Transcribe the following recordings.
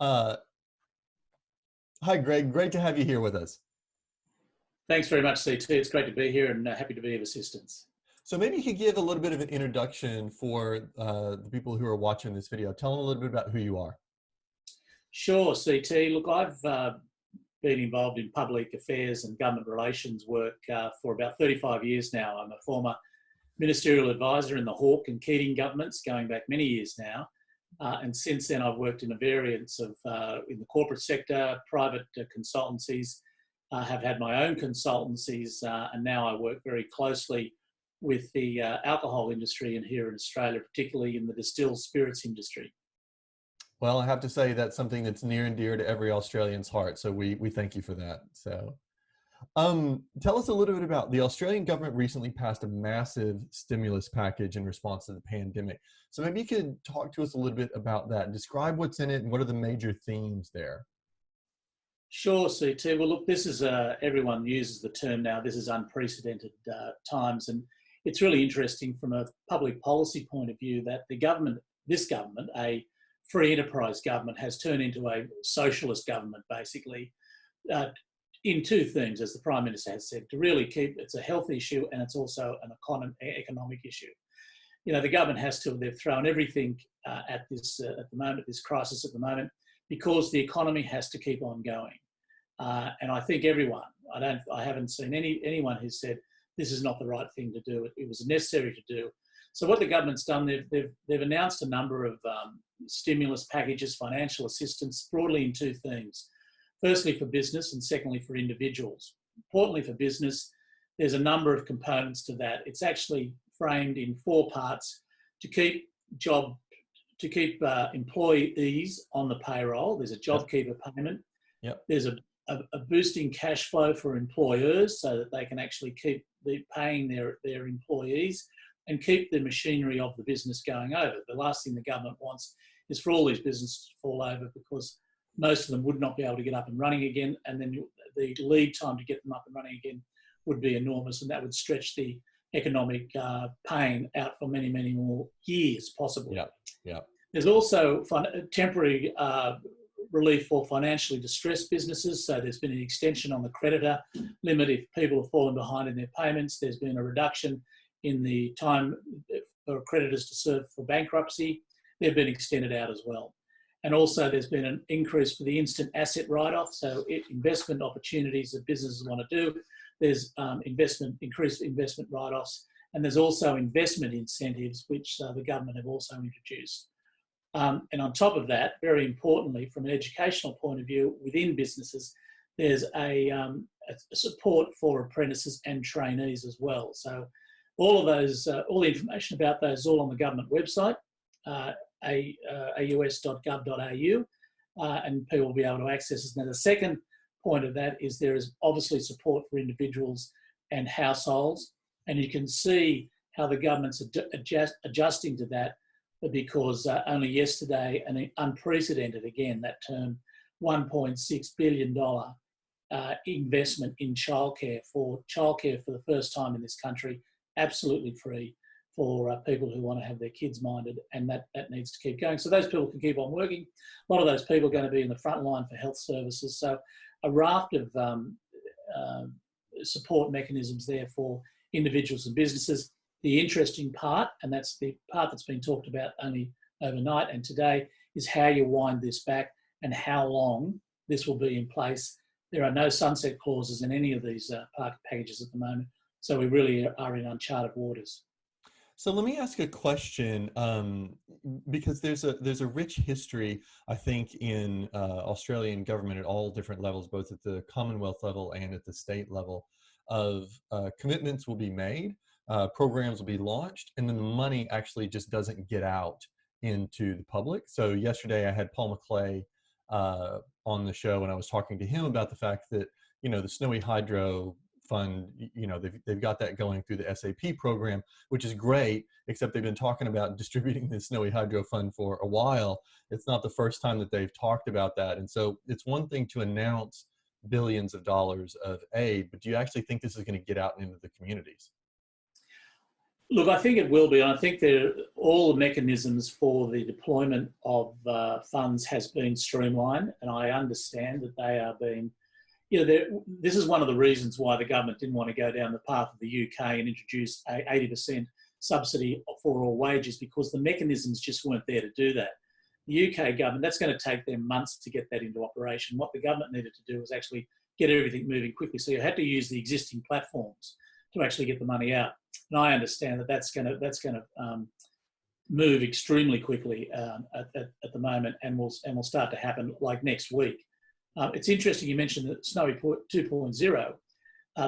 Uh, Hi, Greg. Great to have you here with us. Thanks very much, CT. It's great to be here and happy to be of assistance. So maybe you could give a little bit of an introduction for the people who are watching this video. Tell them a little bit about who you are. Sure, CT. Look, I've been involved in public affairs and government relations work for about 35 years now. I'm a former ministerial advisor in the Hawke and Keating governments going back many years now. And since then, I've worked in a variance of in the corporate sector, private consultancies, have had my own consultancies, and now I work very closely with the alcohol industry and here in Australia, particularly in the distilled spirits industry. Well, I have to say that's something that's near and dear to every Australian's heart. So we thank you for that. Tell us a little bit about the Australian government recently passed a massive stimulus package in response to the pandemic. So maybe you could talk to us a little bit about that. Describe what's in it and what are the major themes there. Sure, CT. Well, look, this is, everyone uses the term now, this is unprecedented times. And it's really interesting from a public policy point of view that this government, a free enterprise government, has turned into a socialist government, basically, in two things, as the Prime Minister has said, to really keep, it's a health issue and it's also an economic issue. You know, the government they've thrown everything at this crisis at the moment, because the economy has to keep on going. And I think everyone, I haven't seen anyone who said this is not the right thing to do. It was necessary to do. So what the government's done, they've announced a number of stimulus packages, financial assistance, broadly in two themes. Firstly, for business, and secondly, for individuals. Importantly, for business, there's a number of components to that. It's actually framed in four parts to keep employees on the payroll. There's a JobKeeper payment. Yep. There's a boosting cash flow for employers so that they can actually keep paying their employees and keep the machinery of the business going over. The last thing the government wants is for all these businesses to fall over, because most of them would not be able to get up and running again, and then the lead time to get them up and running again would be enormous, and that would stretch the economic pain out for many, many more years, possibly. Yeah, yeah. There's also temporary relief for financially distressed businesses. So there's been an extension on the creditor limit if people have fallen behind in their payments. There's been a reduction in the time for creditors to serve for bankruptcy. They've been extended out as well. And also there's been an increase for the instant asset write-off. So investment opportunities that businesses want to do, there's increased investment write-offs, and there's also investment incentives, which the government have also introduced. And on top of that, very importantly, from an educational point of view, within businesses, there's a support for apprentices and trainees as well. So all of those, all the information about those is all on the government website, aus.gov.au, and people will be able to access it. Now, the second point of that is there is obviously support for individuals and households, and you can see how the government's adjusting to that, because only yesterday, an unprecedented, again, that term, $1.6 billion investment in childcare for the first time in this country, absolutely free for people who want to have their kids minded, and that needs to keep going. So those people can keep on working. A lot of those people are going to be in the front line for health services. So a raft of support mechanisms there for individuals and businesses. The interesting part, and that's the part that's been talked about only overnight and today, is how you wind this back and how long this will be in place. There are no sunset clauses in any of these packages at the moment, so we really are in uncharted waters. So let me ask a question, because there's a rich history, I think, in Australian government at all different levels, both at the commonwealth level and at the state level, of commitments will be made. Programs will be launched, and then the money actually just doesn't get out into the public. So yesterday I had Paul McClay on the show, and I was talking to him about the fact that, you know, the Snowy Hydro Fund, you know, they've got that going through the SAP program, which is great, except they've been talking about distributing the Snowy Hydro Fund for a while. It's not the first time that they've talked about that. And so it's one thing to announce billions of dollars of aid, but do you actually think this is going to get out into the communities? Look, I think it will be. And I think all the mechanisms for the deployment of funds has been streamlined, and I understand that they are being, this is one of the reasons why the government didn't want to go down the path of the UK and introduce a 80% subsidy for all wages, because the mechanisms just weren't there to do that. The UK government, that's going to take them months to get that into operation. What the government needed to do was actually get everything moving quickly. So you had to use the existing platforms to actually get the money out. And I understand that that's going to move extremely quickly at the moment, and will start to happen like next week. It's interesting you mentioned that Snowy 2.0.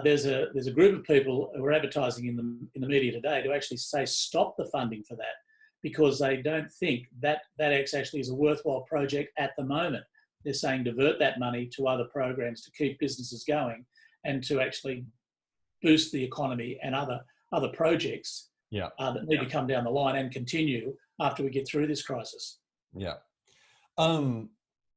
There's a group of people who are advertising in the media today to actually say stop the funding for that, because they don't think that actually is a worthwhile project at the moment. They're saying divert that money to other programs to keep businesses going and to actually boost the economy and other projects that need to come down the line and continue after we get through this crisis. Yeah.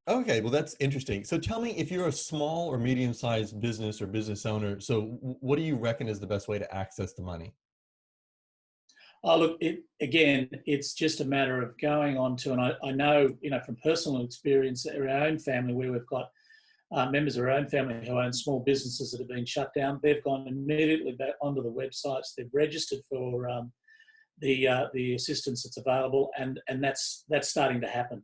Okay, well, that's interesting. So tell me, if you're a small or medium-sized business or business owner, so what do you reckon is the best way to access the money? Oh, look, it's just a matter of going on to, and I know, from personal experience, our own family, where we've got members of our own family who own small businesses that have been shut down. They've gone immediately back onto the websites. They've registered for the assistance that's available, and that's starting to happen.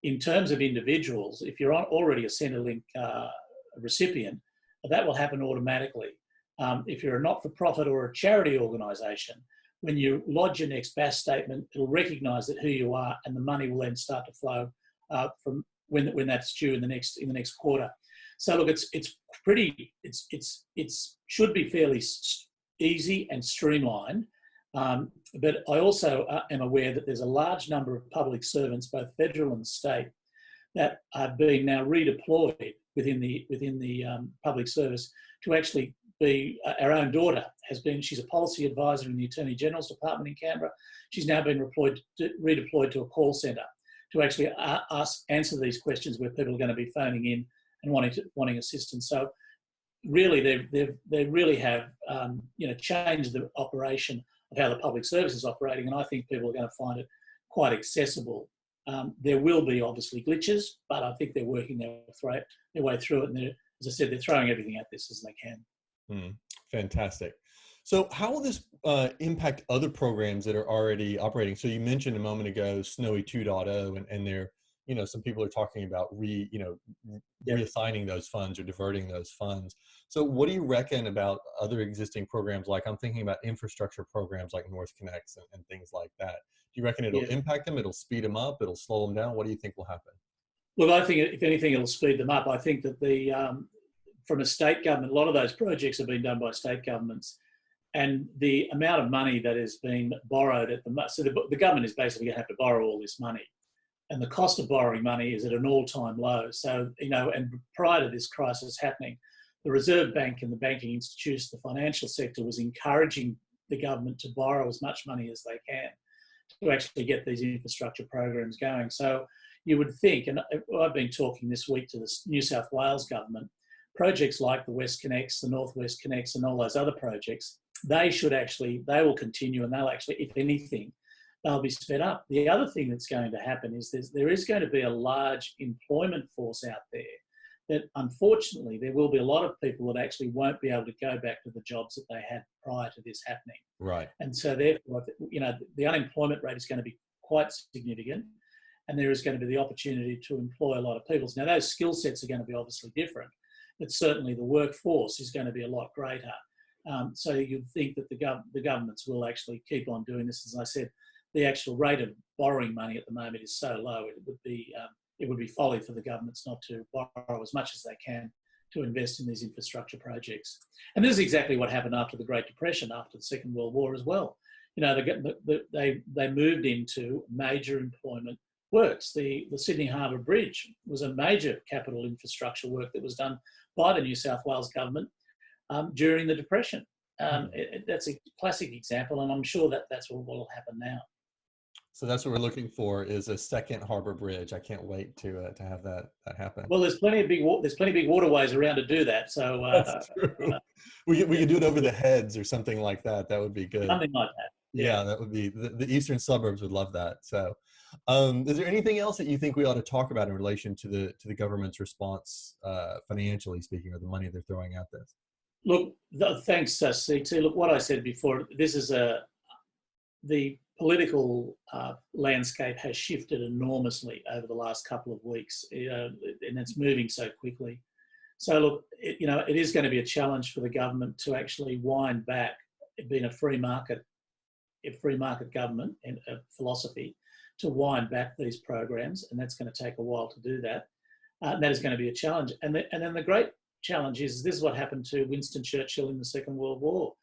In terms of individuals, if you're already a Centrelink recipient, that will happen automatically. If you're a not-for-profit or a charity organisation, when you lodge your next BAS statement, it'll recognise that who you are, and the money will then start to flow from when that's due in the next quarter. So look, it should be fairly easy and streamlined. But I also am aware that there's a large number of public servants, both federal and state, that are being now redeployed within the public service to actually be. Our own daughter she's a policy advisor in the Attorney General's Department in Canberra. She's now been redeployed to a call centre to actually answer these questions where people are going to be phoning in and wanting assistance. So really, they really have changed the operation of how the public service is operating, and I think people are going to find it quite accessible. There will be obviously glitches, but I think they're working their way through it, and as I said, they're throwing everything at this as they can. Fantastic. So how will this impact other programs that are already operating? So you mentioned a moment ago Snowy 2.0, and they're, some people are talking about reassigning those funds or diverting those funds. So what do you reckon about other existing programs? Like, I'm thinking about infrastructure programs like North Connects and things like that. Do you reckon it'll impact them? It'll speed them up? It'll slow them down? What do you think will happen? Look, I think if anything, it'll speed them up. I think that from a state government, a lot of those projects have been done by state governments, and the amount of money that is being borrowed so the government is basically going to have to borrow all this money, and the cost of borrowing money is at an all-time low. So, and prior to this crisis happening, the Reserve Bank and the banking institutions, the financial sector, was encouraging the government to borrow as much money as they can to actually get these infrastructure programs going. So you would think, and I've been talking this week to the New South Wales government, projects like the West Connects, the Northwest Connects, and all those other projects, they will continue, and they'll actually, if anything, they'll be sped up. The other thing that's going to happen is there is going to be a large employment force out there that, unfortunately, there will be a lot of people that actually won't be able to go back to the jobs that they had prior to this happening. Right. And so therefore, the unemployment rate is going to be quite significant, and there is going to be the opportunity to employ a lot of people. Now, those skill sets are going to be obviously different, but certainly the workforce is going to be a lot greater. So you'd think that the governments will actually keep on doing this. As I said, the actual rate of borrowing money at the moment is so low, it would be folly for the governments not to borrow as much as they can to invest in these infrastructure projects. And this is exactly what happened after the Great Depression, after the Second World War as well. They moved into major employment works. The Sydney Harbour Bridge was a major capital infrastructure work that was done by the New South Wales government during the Depression. That's a classic example, and I'm sure that's what will happen now. So that's what we're looking for, is a second harbour bridge. I can't wait to have that happen. Well, there's plenty of big waterways around to do that. So that's true. We could do it over the heads or something like that. That would be good. Something like that. Yeah. Yeah, that would be the eastern suburbs would love that. So, is there anything else that you think we ought to talk about in relation to the government's response, financially speaking, or the money they're throwing at this? Look, thanks, CT. Look, what I said before, this is the political landscape has shifted enormously over the last couple of weeks, and it's moving so quickly. So look, it is going to be a challenge for the government to actually wind back, it being a free market government and a philosophy, to wind back these programs, and that's going to take a while to do that. That is going to be a challenge. And then the great challenge is this is what happened to Winston Churchill in the Second World War.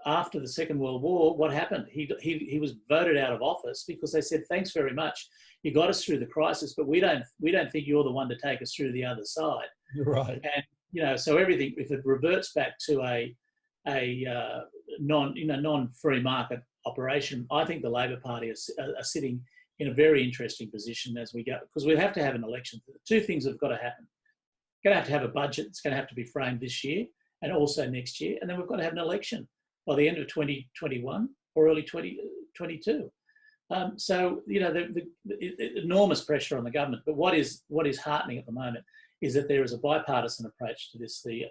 After the Second World War, what happened? He was voted out of office because they said, "Thanks very much, you got us through the crisis, but we don't think you're the one to take us through the other side." Right. And so everything, if it reverts back to a non-free market operation, I think the Labor Party are sitting in a very interesting position as we go, because we have to have an election. Two things have got to happen. We're going to have a budget that's going to have to be framed this year and also next year, and then we've got to have an election by the end of 2021 or early 2022. So the enormous pressure on the government. But what is heartening at the moment is that there is a bipartisan approach to this. The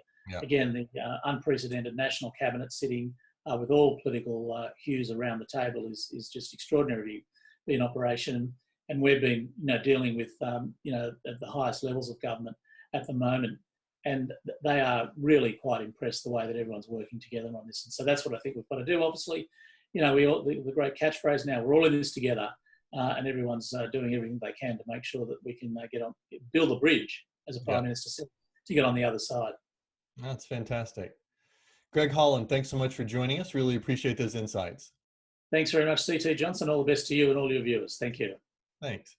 unprecedented national cabinet sitting with all political hues around the table is just extraordinary in operation, and we've been dealing with at the highest levels of government at the moment, and they are really quite impressed the way that everyone's working together on this. And so that's what I think we've got to do. Obviously, the great catchphrase now, we're all in this together, and everyone's doing everything they can to make sure that we can build a bridge, as a Prime Minister said, to get on the other side. That's fantastic. Greg Holland, thanks so much for joining us. Really appreciate those insights. Thanks very much, CT Johnson. All the best to you and all your viewers. Thank you. Thanks.